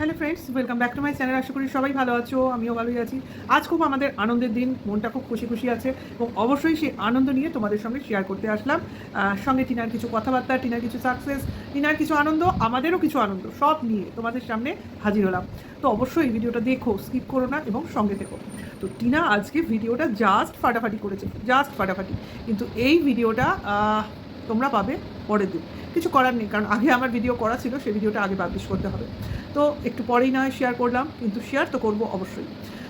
Hello friends, welcome back to my channel. আশা করি সবাই ভালো আছো, আমিও ভালোই আছি। আজ খুব আমাদের আনন্দের দিন, মনটা খুব খুশি খুশি আছে এবং অবশ্যই সেই আনন্দ নিয়ে তোমাদের সঙ্গে শেয়ার করতে আসলাম। সঙ্গে টিনার কিছু কথাবার্তা, টিনার কিছু সাকসেস, টিনার কিছু আনন্দ, আমাদেরও কিছু আনন্দ, সব নিয়ে তোমাদের সামনে হাজির হলাম। তো অবশ্যই ভিডিওটা দেখো, স্কিপ করো না এবং সঙ্গে থেকো। তো টিনা আজকে ভিডিওটা জাস্ট ফাটাফাটি করেছে, জাস্ট ফাটাফাটি। কিন্তু এই ভিডিওটা তোমরা পাবে পরের দিন। কিছু করার নেই, কারণ আগে আমার ভিডিও করা ছিল, সেই ভিডিওটা আগে পাবলিশ করতে হবে। তো একটু পরেই নয় শেয়ার করলাম, কিন্তু শেয়ার তো করবো অবশ্যই।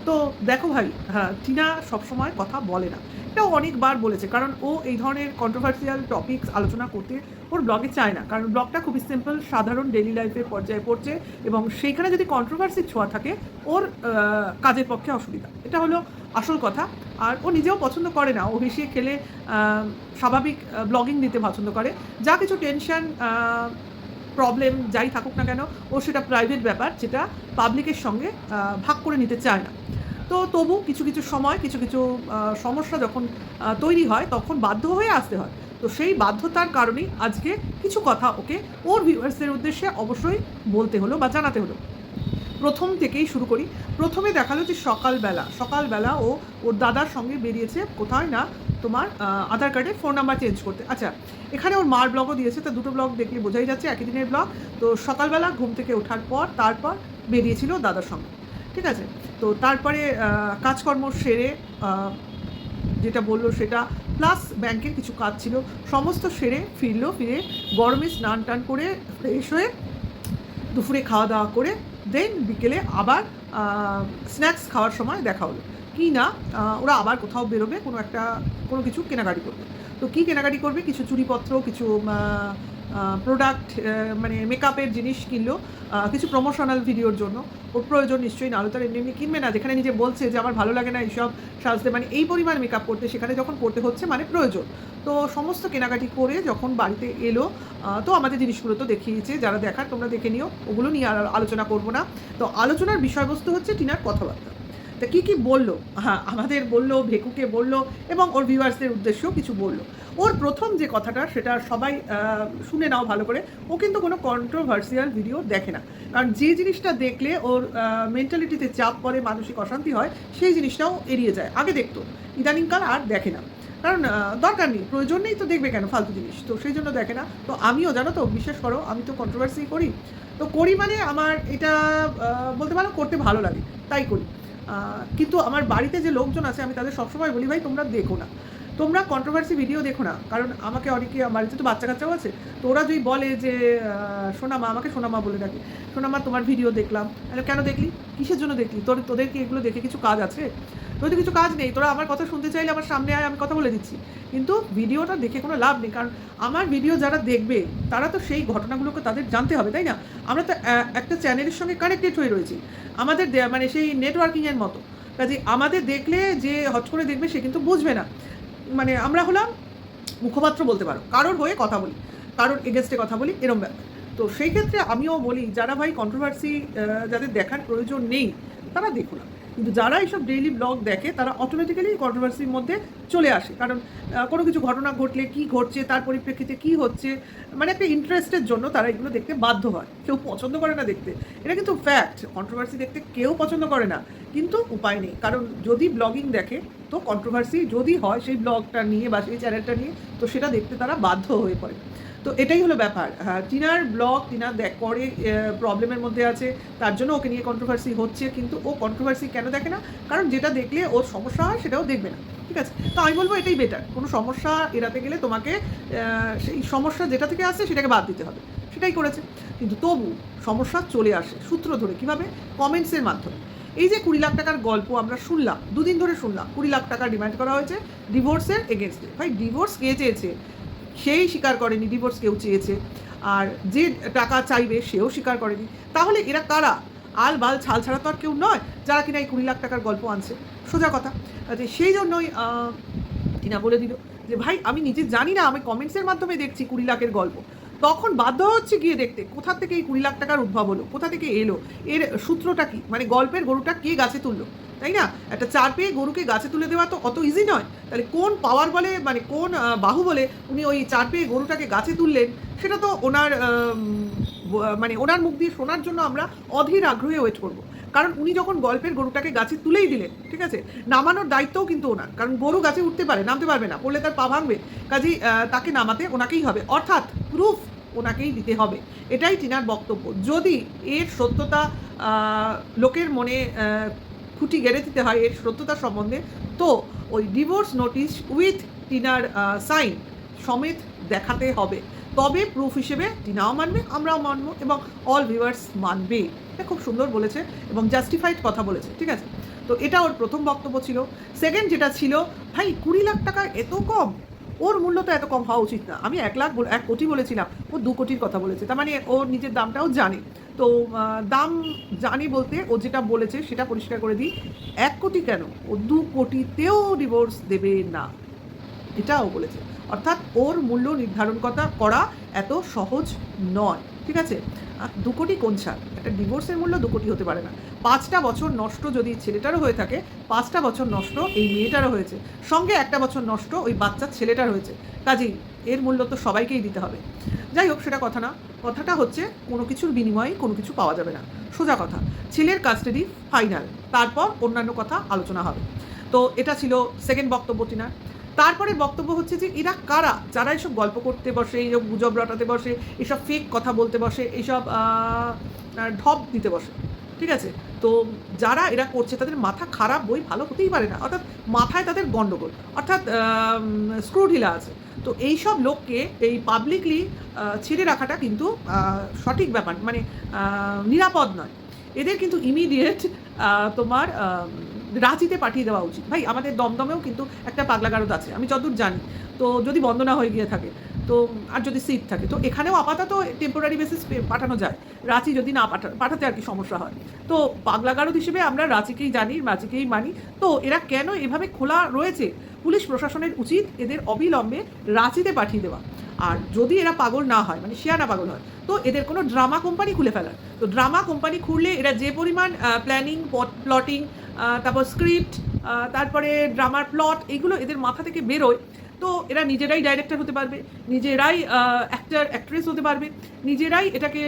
তো দেখো ভাই, হ্যাঁ, টিনা সবসময় কথা বলে না, এটাও অনেকবার বলেছে, কারণ ও এই ধরনের কন্ট্রোভার্সিয়াল টপিকস আলোচনা করতে ওর ব্লগে চায় না, কারণ ব্লগটা খুবই সিম্পল, সাধারণ ডেইলি লাইফের পর্যায়ে পড়ছে এবং সেইখানে যদি কন্ট্রোভার্সির ছোঁয়া থাকে ওর কাজের পক্ষে অসুবিধা, এটা হলো আসল কথা। আর ও নিজেও পছন্দ করে না, ও হেসে খেলে স্বাভাবিক ব্লগিং দিতে পছন্দ করে। যা কিছু টেনশন, প্রবলেম যাই থাকুক না কেন, ও সেটা প্রাইভেট ব্যাপার, যেটা পাবলিকের সঙ্গে ভাগ করে নিতে চায় না। তো তবু কিছু কিছু সময় কিছু কিছু সমস্যা যখন তৈরি হয় তখন বাধ্য হয়ে আসতে হয়। তো সেই বাধ্যতার কারণেই আজকে কিছু কথা ওকে ওর ভিউয়ার্সদের উদ্দেশ্যে অবশ্যই বলতে হলো বা জানাতে হলো। প্রথম থেকেই শুরু করি। প্রথমে দেখালো যে সকালবেলা ও ওর দাদার সঙ্গে বেরিয়েছে কোথায় না, তোমার আধার কার্ডে ফোন নাম্বার চেঞ্জ করতে। আচ্ছা, এখানে ওর মার ব্লগও দিয়েছে, তা দুটো ব্লগ দেখলে বোঝাই যাচ্ছে একই দিনের ব্লগ। তো সকালবেলা ঘুম থেকে ওঠার পর তারপর বেরিয়েছিল দাদার সঙ্গে, ঠিক আছে। তো তারপরে কাজকর্ম সেরে, যেটা বললো সেটা, প্লাস ব্যাংকের কিছু কাজ ছিল, সমস্ত সেরে ফিরে গরমে স্নান টান করে ফ্রেশ হয়ে দুপুরে খাওয়া দাওয়া করে দেন বিকেলে আবার স্ন্যাক্স খাওয়ার সময় দেখা হলো কি না, ওরা আবার কোথাও বেরোবে, কোনো কিছু কেনাকাটি করবে। তো কী কেনাকাটি করবে, কিছু চুড়িপত্র, কিছু প্রোডাক্ট, মানে মেকআপের জিনিস কিনলো, কিছু প্রমোশনাল ভিডিওর জন্য। ওর প্রয়োজন নিশ্চয়ই, নাহলে তার এমনি কিনবে না। যেখানে নিজে বলছে যে আমার ভালো লাগে না এইসব সাজতে, মানে এই পরিমাণ মেকআপ করতে, সেখানে যখন করতে হচ্ছে মানে প্রয়োজন। তো সমস্ত কেনাকাটি করে যখন বাড়িতে এলো, তো আমাদের জিনিসগুলো তো দেখিয়েছে, যারা দেখার তোমরা দেখে নিও, ওগুলো নিয়ে আর আলোচনা করবো না। তো আলোচনার বিষয়বস্তু হচ্ছে টিনার কথাবার্তা। তা কী বললো, হ্যাঁ, আমাদের বললো, ভেকুকে বললো এবং ওর ভিউয়ার্সদের উদ্দেশ্যেও কিছু বললো। ওর প্রথম যে কথাটা সেটা সবাই শুনে নাও ভালো করে। ও কিন্তু কোনো কন্ট্রোভার্সিয়াল ভিডিও দেখে না, কারণ যে জিনিসটা দেখলে ওর মেন্টালিটিতে চাপ পড়ে, মানসিক অশান্তি হয়, সেই জিনিসটাও এড়িয়ে যায়। আগে দেখতো, ইদানিংকাল আর দেখে না, কারণ দরকার নেই, প্রয়োজন নেই, তো দেখবে কেন ফালতু জিনিস, তো সেই জন্য দেখে না। তো আমিও জানো তো, বিশ্বাস করো, আমি তো কন্ট্রোভার্সি করি, তো করি মানে আমার এটা বলতে পারো করতে ভালো লাগে, তাই করি। কিন্তু আমার বাড়িতে যে লোকজন আছে, আমি তাদের সবসময় বলি, ভাই তোমরা দেখো না, তোমরা কন্ট্রোভার্সি ভিডিও দেখো না, কারণ আমাকে অনেকে, বাড়িতে তো বাচ্চা কাচ্চাও আছে, তো ওরা যদি বলে যে সোনামা, আমাকে সোনামা বলে ডাকে, সোনামা তোমার ভিডিও দেখলাম, কেন দেখলি, কিসের জন্য দেখলি, তোদের কি এগুলো দেখে কিছু কাজ আছে? তোদের কিছু কাজ নেই, তোরা আমার কথা শুনতে চাইলে আমার সামনে আয়, আমি কথা বলে দিচ্ছি। কিন্তু ভিডিওটা দেখে কোনো লাভ নেই, কারণ আমার ভিডিও যারা দেখবে তারা তো সেই ঘটনাগুলোকে তাদের জানতে হবে, তাই না? আমরা তো একটা চ্যানেলের সঙ্গে কানেক্টেড হয়ে রয়েছি, আমাদের মানে সেই নেটওয়ার্কিংয়ের মতো। কাজে আমাদের দেখলে যে হট করে দেখবে সে কিন্তু বুঝবে না। মানে আমরা হলাম মুখপাত্র বলতে পারো, কারোর হয়ে কথা বলি, কারোর এগেনস্টে কথা বলি, এরম ব্যাপার। তো সেই ক্ষেত্রে আমিও বলি, যারা ভাই কন্ট্রোভার্সি যাদের দেখার প্রয়োজন নেই তারা দেখো না, কিন্তু যারা এইসব ডেইলি ব্লগ দেখে তারা অটোমেটিক্যালি কন্ট্রোভার্সির মধ্যে চলে আসে, কারণ কোনো কিছু ঘটনা ঘটলে কী ঘটছে, তার পরিপ্রেক্ষিতে কী হচ্ছে, মানে একটা ইন্টারেস্টের জন্য তারা এগুলো দেখতে বাধ্য হয়। কেউ পছন্দ করে না দেখতে, এটা কিন্তু ফ্যাক্ট, কন্ট্রোভার্সি দেখতে কেউ পছন্দ করে না, কিন্তু উপায় নেই, কারণ যদি ব্লগিং দেখে তো কন্ট্রোভার্সি যদি হয় সেই ব্লগটা নিয়ে বা সেই চ্যানেলটা নিয়ে, তো সেটা দেখতে তারা বাধ্য হয়ে পড়ে। তো এটাই হলো ব্যাপার। হ্যাঁ, টিনার ব্লগ টিনা করে প্রবলেমের মধ্যে আছে, তার জন্য ওকে নিয়ে কন্ট্রোভার্সি হচ্ছে, কিন্তু ও কন্ট্রোভার্সি কেন দেখে না, কারণ যেটা দেখলে ওর সমস্যা হয় সেটাও দেখবে না, ঠিক আছে? তো আমি বলবো এটাই বেটার। কোনো সমস্যা এড়াতে গেলে তোমাকে সেই সমস্যা যেটা থেকে আসছে সেটাকে বাদ দিতে হবে, সেটাই করেছে। কিন্তু তবু সমস্যা চলে আসে সূত্র ধরে, কীভাবে? কমেন্টসের মাধ্যমে। এই যে 20 লাখ টাকার গল্প আমরা শুনলাম, দুদিন ধরে শুনলাম, 20 লাখ টাকা ডিমান্ড করা হয়েছে ডিভোর্সের এগেনস্টে। ভাই ডিভোর্স কে চেয়েছে? সেই স্বীকার করেনি ডিভোর্স কেউ চেয়েছে, আর যে টাকা চাইবে সেও স্বীকার করেনি। তাহলে এরা কারা? আল বাল ছাল ছাড়া তো আর কেউ নয় যারা কিনা এই 20 লাখ টাকার গল্প আনছে, সোজা কথা। যে সেই জন্যই টিনা বলে দিল যে ভাই আমি নিজে জানি না, আমি কমেন্টসের মাধ্যমে দেখছি 20 লাখের গল্প, তখন বাধ্য হচ্ছে গিয়ে দেখতে কোথা থেকে এই 20 লাখ টাকার উদ্ভব হলো, কোথা থেকে এলো, এর সূত্রটা কী, মানে গল্পের গরুটা কে গাছে তুললো, তাই না? একটা চার পেয়ে গরুকে গাছে তুলে দেওয়া তো অত ইজি নয়। তাহলে কোন পাওয়ার বলে, মানে কোন বাহু বলে উনি ওই চার পেয়ে গরুটাকে গাছে তুললেন, সেটা তো ওনার মানে ওনার মুখ দিয়ে শোনার জন্য আমরা অধীর আগ্রহে ওয়েট করবো। কারণ উনি যখন গল্পের গরুটাকে গাছে তুলেই দিলেন, ঠিক আছে, নামানোর দায়িত্বও কিন্তু ওনার, কারণ গরু গাছে উঠতে পারে, নামতে পারবে না, পড়লে তার পা ভাঙবে, কাজেই তাকে নামাতে ওনাকেই হবে, অর্থাৎ প্রুফ ওনাকেই দিতে হবে। এটাই টিনার বক্তব্য। যদি এর সত্যতা লোকের মনে খুঁটি গেড়ে দিতে হয় এর সত্যতা সম্বন্ধে, তো ওই ডিভোর্স নোটিশ উইথ টিনার সাইন সমেত দেখাতে হবে, তবে প্রুফ হিসেবে টিনাও মানবে, আমরাও মানবো, এবং অল ভিউয়ার্স মানবে। এটা খুব সুন্দর বলেছে এবং জাস্টিফাইড কথা বলেছে, ঠিক আছে। তো এটা ওর প্রথম বক্তব্য ছিল। সেকেন্ড যেটা ছিল, ভাই 20 লাখ টাকা এত কম, ওর মূল্য তো এত কম হওয়া উচিত না। আমি 1 কোটি বলেছিলাম, ও 2 কোটির কথা বলেছে, তার মানে ওর নিজের দামটাও জানে। তো দাম জানি বলতে ও যেটা বলেছে সেটা পরিষ্কার করে দিই, 1 কোটি কেন, ও 2 কোটিতেও ডিভোর্স দেবে না, এটাও বলেছে। অর্থাৎ ওর মূল্য নির্ধারণ করা এত সহজ নয়, ঠিক আছে। 2 কোটি কোন ছাড়, একটা ডিভোর্সের মূল্য 2 কোটি হতে পারে না। 5টা বছর নষ্ট যদি ছেলেটারও হয়ে থাকে, 5টা বছর নষ্ট এই মেয়েটারও হয়েছে, সঙ্গে 1টা বছর নষ্ট ওই বাচ্চার ছেলেটার হয়েছে, কাজেই এর মূল্য তো সবাইকেই দিতে হবে। যাই হোক, সেটা কথা না, কথাটা হচ্ছে কোনো কিছুর বিনিময়ে কোনো কিছু পাওয়া যাবে না, সোজা কথা। ছেলের কাস্টাডি ফাইনাল, তারপর অন্যান্য কথা আলোচনা হবে। তো এটা ছিল সেকেন্ড বক্তব্য টিনার। তারপরে বক্তব্য হচ্ছে যে এরা কারা, যারা এসব গল্প করতে বসে, এইসব গুজব রটাতে বসে, এইসব ফেক কথা বলতে বসে, এইসব ঢপ দিতে বসে, ঠিক আছে। তো যারা এরা করছে তাদের মাথা খারাপ, বই ভালো হতেই পারে না, অর্থাৎ মাথায় তাদের গণ্ডগোল, অর্থাৎ স্ক্রু ঢিলা আছে। তো এইসব লোককে এই পাবলিকলি ছেড়ে রাখাটা কিন্তু সঠিক ব্যাপার, মানে নিরাপদ নয়। এদের কিন্তু ইমিডিয়েট তোমার রাঁচিতে পাঠিয়ে দেওয়া উচিত। ভাই, আমাদের দমদমেও কিন্তু একটা পাগলাগারদ আছে, আমি যতদূর জানি, তো যদি বন্ধ না হয়ে গিয়ে থাকে, তো আর যদি সিট থাকে, তো এখানেও আপাতত টেম্পোরারি বেসিস পাঠানো যায়, রাঁচি যদি না পাঠাতে আর কি সমস্যা হয়। তো পাগলাগারদ হিসেবে আমরা রাঁচিকেই জানি, রাঁচিকেই মানি। তো এরা কেন এভাবে খোলা রয়েছে, পুলিশ প্রশাসনের উচিত এদের অবিলম্বে রাঁচিতে পাঠিয়ে দেওয়া। আর যদি এরা পাগল না হয়, মানে শিয়ানা পাগল হয়, তো এদের কোনো ড্রামা কোম্পানি খুলে ফেলার। তো ড্রামা কোম্পানি খুললে এরা যে পরিমাণ প্ল্যানিং, প্লটিং, তারপর স্ক্রিপ্ট, তারপরে ড্রামার প্লট, এইগুলো এদের মাথা থেকে বেরোয়, তো এরা নিজেরাই ডাইরেক্টর হতে পারবে, নিজেরাই অ্যাক্ট্রেস হতে পারবে, নিজেরাই এটাকে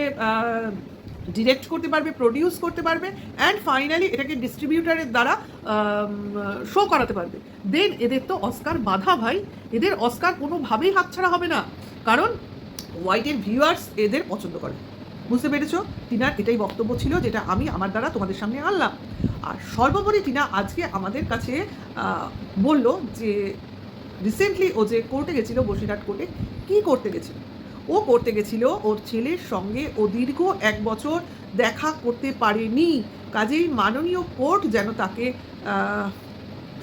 ডিরেক্ট করতে পারবে, প্রডিউস করতে পারবে, অ্যান্ড ফাইনালি এটাকে ডিস্ট্রিবিউটারের দ্বারা শো করাতে পারবে। দেন এদের তো অস্কার বাধা ভাই, এদের অস্কার কোনোভাবেই হাতছাড়া হবে না, কারণ হোয়াইটের ভিউয়ার্স এদের পছন্দ করে। বুঝতে পেরেছো? টিনার এটাই বক্তব্য ছিল, যেটা আমি আমার দ্বারা তোমাদের সামনে আনলাম। আর সর্বোপরি টিনা আজকে আমাদের কাছে বলল যে রিসেন্টলি ও যে কোর্টে গেছিলো, বসিরহাট কোর্টে, কী করতে গেছিল? ও করতে গেছিল ওর ছেলের সঙ্গে ও দীর্ঘ 1 বছর দেখা করতে পারেনি, কাজেই মাননীয় কোর্ট যেন তাকে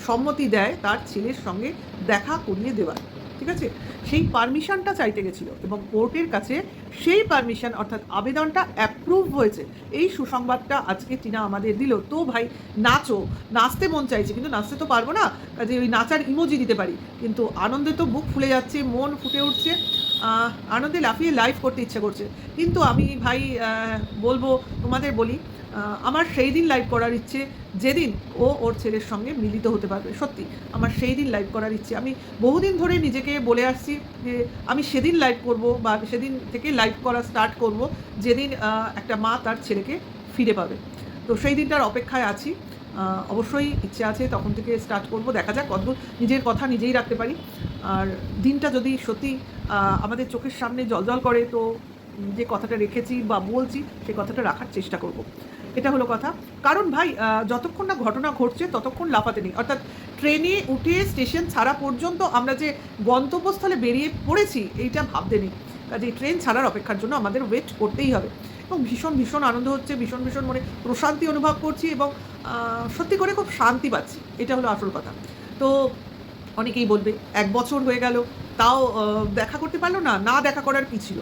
সম্মতি দেয় তার ছেলের সঙ্গে দেখা করিয়ে দেওয়ার, ঠিক আছে। সেই পারমিশনটা চাইতে গেছিল এবং কোর্টের কাছে সেই পারমিশন অর্থাৎ আবেদনটা অ্যাপ্রুভ হয়েছে। এই সুসংবাদটা আজকে টিনা আমাদের দিল। তো ভাই নাচো, নাচতে মন চাইছে, কিন্তু নাচতে তো পারবো না, কাজে ওই নাচার ইমোজি দিতে পারি, কিন্তু আনন্দে তো বুক ফুলে যাচ্ছে, মন ফুটে উঠছে, আনন্দে লাফিয়ে লাইভ করতে ইচ্ছে করছে। কিন্তু আমি ভাই বলবো, তোমাদের বলি, আমার সেই দিন লাইভ করার ইচ্ছে যেদিন ও ওর ছেলের সঙ্গে মিলিত হতে পারবে। সত্যি আমার সেই দিন লাইভ করার ইচ্ছে, আমি বহুদিন ধরে নিজেকে বলে আসছি যে আমি সেদিন লাইভ করব, বা সেদিন থেকে লাইভ করা স্টার্ট করব যেদিন একটা মা তার ছেলেকে ফিরে পাবে। তো সেই দিনটার অপেক্ষায় আছি, অবশ্যই ইচ্ছে আছে, তখন থেকে স্টার্ট করব, দেখা যাক কতদূর নিজের কথা নিজেই রাখতে পারি। আর দিনটা যদি সত্যি আমাদের চোখের সামনে জ্বলজ্বল করে, তো যে কথাটা রেখেছি বা বলছি সেই কথাটা রাখার চেষ্টা করব। এটা হলো কথা। কারণ ভাই যতক্ষণ না ঘটনা ঘটছে ততক্ষণ লাফাতে নেই, অর্থাৎ ট্রেনে উঠে স্টেশন ছাড়া পর্যন্ত আমরা যে গন্তব্যস্থলে বেরিয়ে পড়েছি এইটা ভাবতে নেই, কাজে ট্রেন ছাড়ার অপেক্ষার জন্য আমাদের ওয়েট করতেই হবে। এবং ভীষণ ভীষণ আনন্দ হচ্ছে, ভীষণ ভীষণ মনে প্রশান্তি অনুভব করছি, এবং সত্যি করে খুব শান্তি পাচ্ছি, এটা হলো আসল কথা। তো অনেকেই বলবে 1 বছর হয়ে গেল, তাও দেখা করতে পারলো না, না দেখা করার কী ছিল,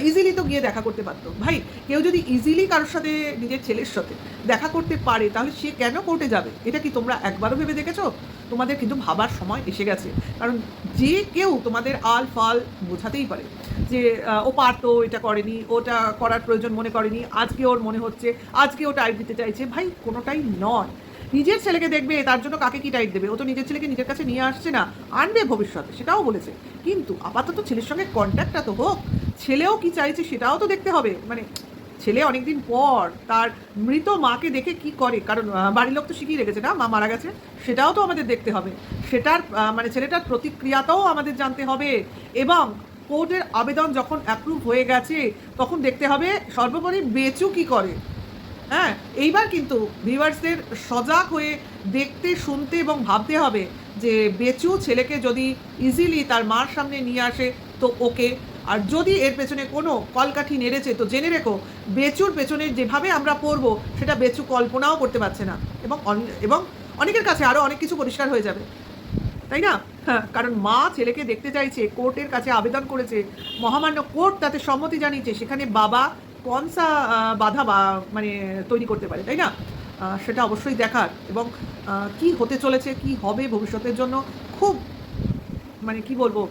ইজিলি তো গিয়ে দেখা করতে পারতো। ভাই, কেউ যদি ইজিলি কারোর সাথে, নিজের ছেলের সাথে দেখা করতে পারে, তাহলে সে কেন কোর্টে যাবে? এটা কি তোমরা একবারও ভেবে দেখেছো? তোমাদের কিন্তু ভাবার সময় এসে গেছে, কারণ যে কেউ তোমাদের আল ফাল বোঝাতেই পারে যে ও পারতো, এটা করেনি, ওটা করার প্রয়োজন মনে করেনি, আজকে ওর মনে হচ্ছে, আজকে ও টাইট দিতে চাইছে। ভাই, কোনোটাই নয়। নিজের ছেলেকে দেখবে, তার জন্য কাকে কি টাইট দেবে? ও তো নিজের ছেলেকে নিজের কাছে নিয়ে আসছে না, আনবে ভবিষ্যতে, সেটাও বলেছে। কিন্তু আপাতত ছেলের সঙ্গে কন্ট্যাক্টটা তো হোক, ছেলেও কি চাইছে সেটাও তো দেখতে হবে। মানে ছেলে অনেকদিন পর তার মৃত মাকে দেখে কি করে, কারণ বাড়ির লোক তো শিখিয়ে রেখেছে না মা মারা গেছে, সেটাও তো আমাদের দেখতে হবে। সেটার মানে ছেলেটার প্রতিক্রিয়াটাও আমাদের জানতে হবে। এবং কোর্টের আবেদন যখন অ্যাপ্রুভ হয়ে গেছে তখন দেখতে হবে সর্বোপরি বেচু কি করে। হ্যাঁ, এইবার কিন্তু ভিউয়ার্সদের সজাগ হয়ে দেখতে, শুনতে এবং ভাবতে হবে যে বেচু ছেলেকে যদি ইজিলি তার মার সামনে নিয়ে আসে তো ওকে, আর যদি এর পেছনে কোনো কলকাঠি নেড়েছে তো জেনে রেখো বেচুর পেছনে যেভাবে আমরা পড়বো সেটা বেচু কল্পনাও করতে পারছে না। এবং অনেকের কাছে আরও অনেক কিছু পরিষ্কার হয়ে যাবে, তাই না? হ্যাঁ, কারণ মা ছেলেকে দেখতে চাইছে, কোর্টের কাছে আবেদন করেছে, মহামান্য কোর্ট তাতে সম্মতি জানিয়েছে, সেখানে বাবা কনসা বাধা মানে তৈরি করতে পারে, তাই না? সেটা অবশ্যই দেখার। এবং কি হতে চলেছে, কি হবে ভবিষ্যতের জন্য খুব মানে কি বলবো,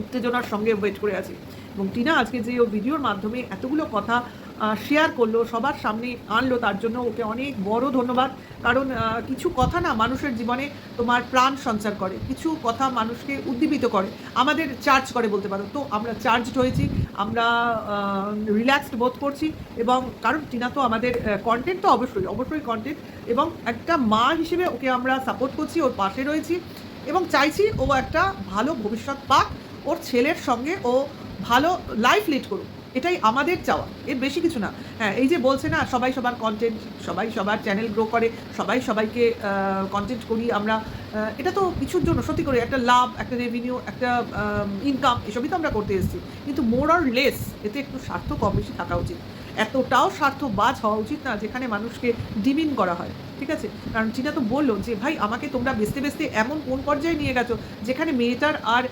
উত্তেজনার সঙ্গে ওয়েট করে আছি। এবং টিনা আজকে যে ও ভিডিওর মাধ্যমে এতগুলো কথা শেয়ার করলো, সবার সামনে আনলো, তার জন্য ওকে অনেক বড় ধন্যবাদ। কারণ কিছু কথা না মানুষের জীবনে তোমার প্রাণ সঞ্চার করে, কিছু কথা মানুষকে উদ্দীপিত করে, আমাদের চার্জ করে বলতে পারো। তো আমরা চার্জড হয়েছি, আমরা রিল্যাক্সড বোধ করছি। এবং কারণ টিনা তো আমাদের কন্টেন্ট তো অবশ্যই কন্টেন্ট, এবং একটা মা হিসেবে ওকে আমরা সাপোর্ট করছি, ওর পাশে রয়েছি এবং চাইছি ও একটা ভালো ভবিষ্যৎ পাক, ওর ছেলের সঙ্গে ও ভালো লাইফ লিড করুক, এটাই আমাদের চাওয়া, এর বেশি কিছু না। হ্যাঁ, এই যে বলছে না সবাই সবার কন্টেন্ট, সবাই সবার চ্যানেল গ্রো করে, সবাই সবাইকে কন্টেন্ট করি আমরা, এটা তো কিছুর জন্য সত্যি করে একটা লাভ, একটা রেভিনিউ, একটা ইনকাম, এসবই তো আমরা করতে এসেছি। কিন্তু মোর অর লেস এতে একটু স্বার্থ কম বেশি থাকা উচিত, এতটাও স্বার্থবাজ হওয়া উচিত না যেখানে মানুষকে ডিমিন করা হয়, ঠিক আছে? কারণ চিনা তো বললো যে ভাই আমাকে তোমরা বেচতে বেচতে এমন কোন পর্যায়ে নিয়ে গেছো যেখানে মেয়েটার আর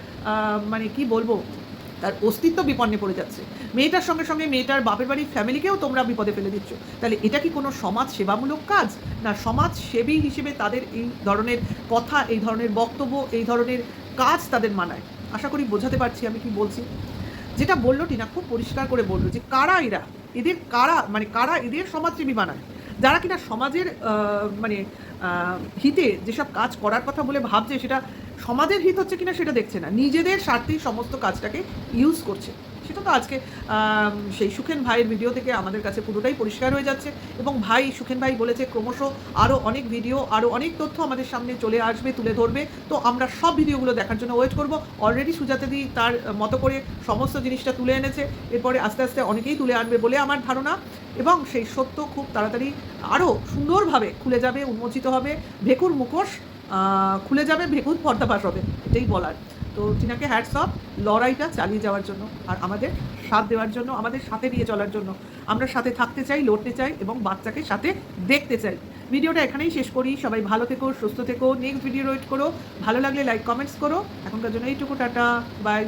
মানে কি বলবো, তার অস্তিত্ব বিপন্নে পড়ে যাচ্ছে, মেয়েটার সঙ্গে সঙ্গে মেয়েটার বাপের বাড়ির ফ্যামিলিকেও তোমরা বিপদে ফেলে দিচ্ছ। তাহলে এটা কি কোনো সমাজ সেবামূলক কাজ? না, সমাজ সেবী হিসেবে তাদের এই ধরনের কথা, এই ধরনের বক্তব্য, এই ধরনের কাজ তাদের মানায়। আশা করি বোঝাতে পারছি আমি কি বলছি। যেটা বললো টিনা খুব পরিষ্কার করে বললো যে কারা এরা, এদের কারা এদের সমাজসেবী বানায়, যারা কিনা সমাজের মানে হিতে যেসব কাজ করার কথা বলে ভাবছে সেটা সমাজের হিত হচ্ছে কিনা সেটা দেখছে না, নিজেদের স্বার্থেই সমস্ত কাজটাকে ইউজ করছে। সেটা তো আজকে সেই সুখেন ভাইয়ের ভিডিও থেকে আমাদের কাছে পুরোটাই পরিষ্কার হয়ে যাচ্ছে। এবং ভাই সুখেন ভাই বলেছে ক্রমশ আরও অনেক ভিডিও, আরও অনেক তথ্য আমাদের সামনে চলে আসবে, তুলে ধরবে। তো আমরা সব ভিডিওগুলো দেখার জন্য ওয়েট করব। অলরেডি সুজাতাদি তার মতো করে সমস্ত জিনিসটা তুলে এনেছে, এরপরে আস্তে আস্তে অনেকেই তুলে আনবে বলে আমার ধারণা। এবং সেই সত্য খুব তাড়াতাড়ি আরও সুন্দরভাবে খুলে যাবে, উন্মোচিত হবে, ভেকুর মুখোশ খুলে যাবে, ভেকুর পর্দাফাশ হবে, এটাই বলার। তো টিনাকে হ্যাটস অফ লড়াইটা চালিয়ে যাওয়ার জন্য, আর আমাদের সাথ দেওয়ার জন্য, আমাদের সাথে নিয়ে চলার জন্য। আমরা সাথে থাকতে চাই, লড়তে চাই এবং বাচ্চাকে সাথে দেখতে চাই। ভিডিওটা এখানেই শেষ করি। সবাই ভালো থেকো, সুস্থ থেকো, নেক্সট ভিডিও ওয়েট করো। ভালো লাগলে লাইক কমেন্টস করো। এখনকার জন্য এইটুকু, টাটা, বাই।